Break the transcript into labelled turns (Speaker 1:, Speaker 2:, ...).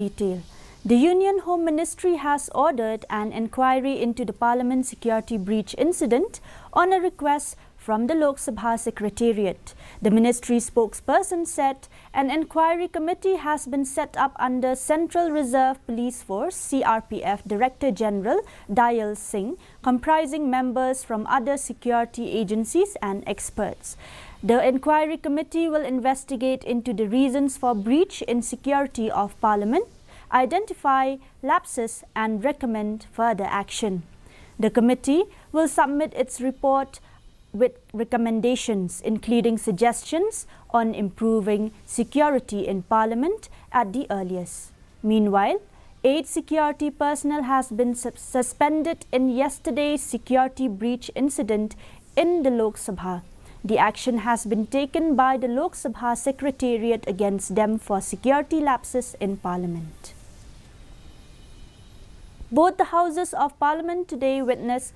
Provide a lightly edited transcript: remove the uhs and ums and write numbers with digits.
Speaker 1: detail. The Union Home Ministry has ordered an inquiry into the Parliament security breach incident on a request from the Lok Sabha Secretariat. The ministry spokesperson said an inquiry committee has been set up under Central Reserve Police Force (CRPF) Director General Dayal Singh, comprising members from other security agencies and experts. The inquiry committee will investigate into the reasons for breach in security of Parliament, identify lapses and recommend further action. The committee will submit its report with recommendations, including suggestions on improving security in Parliament at the earliest. Meanwhile, 8 security personnel has been suspended in yesterday's security breach incident in the Lok Sabha. The action has been taken by the Lok Sabha Secretariat against them for security lapses in Parliament. Both the Houses of Parliament today witnessed